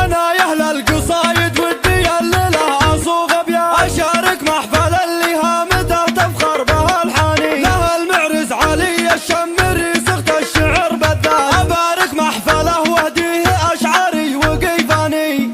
انا يا اهل القصايد ودي الليله اصوغ ابيات، اشارك محفل اللي هامته تفخر بها الحاني، لها المعرس علي الشمري سخت الشعر بالذات، ابارك محفله واهديه اشعاري وقيفاني.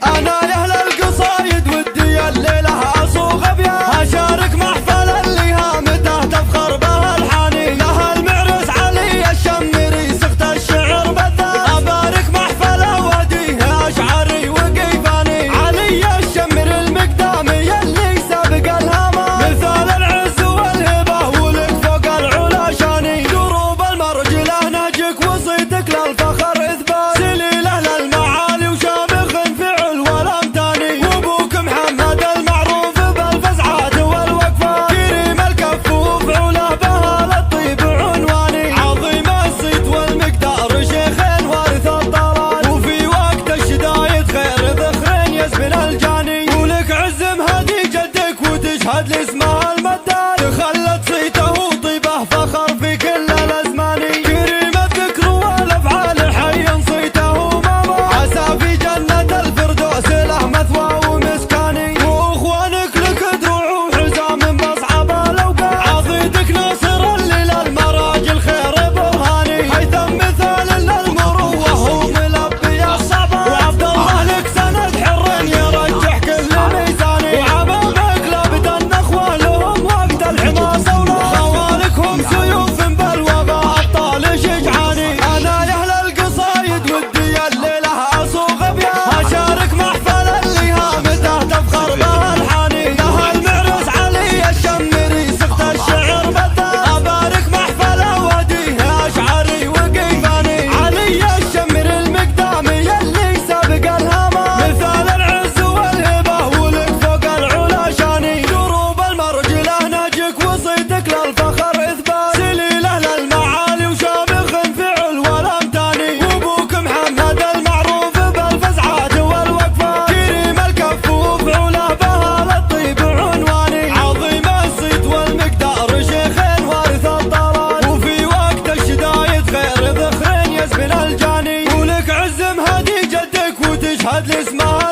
انا يا اهل القصايد ودي الليله اصوغ ابيات، اشارك محفل اللي هامته تفخر بها الحاني، لها المعرس علي الشمري سخت الشعر بالذات، ابارك محفله واهديه اشعاري وقيفاني. علي الشمري المقدامي اللي سابق الهمام، مثال العز والهبه ولك فوق العلا شاني، دروب المرجله نهجك وصيتك للفخر اثبات، سليله للمعالي وشامخ فعل والامتاني، وابوك محمد المعروف بالفزعات والوقفات، كريم الكف وفعوله بها للطيب عنواني، عظيم الصيت والمقدار شيخ وارث الطلال، وفي وقت الشدايد خير ذخر يسبن الجاني، ولك عز مهدي جدك وتشهد لاسمها المدار، تخلت صيته وطيبه فخر في كل الازمان، كريم الذكر والافعال حي صيته ماما، عسى في جنة الفردوس له مثوى ومسكاني، واخوانك لك دروع وحزام باصعب الاوقات، عضيدك ناصر اللي للمراجل خير برهاني، هيثم مثال للمروه وملبي الصبا، وعبد الله لك سند حر يرجح كل ميزاني، وعمامك لابد النخوه لهم وقت الحماسه، ولا خوالكهم سيوف بالوباء ابطال شجعاني. انا يا اهل القصايد ودي الليله اصوغ ابيات، اشارك محفل اللي هامته تفخر بها الحاني، لها المعرس علي الشمري سخت الشعر بالذات، ابارك محفله واديه اشعاري وقيفاني. علي الشمري المقدامي اللي سابق الهمام، مثال العز والهبه ولك فوق العلا شاني، دروب المرجله نهجك وصيتك للفخر اثبات، سليله للمعالي وشامخ فعل والامتاني، وابوك محمد المعروف بالفزعات والوقفات، كريم الكف وفعوله بها للطيب عنواني، عظيم الصيت والمقدار شيخ وارث الطلال، وفي وقت الشدايد خير ذخر يسبن الجاني، ولك عز مهدي جدك وتشهد لاسمها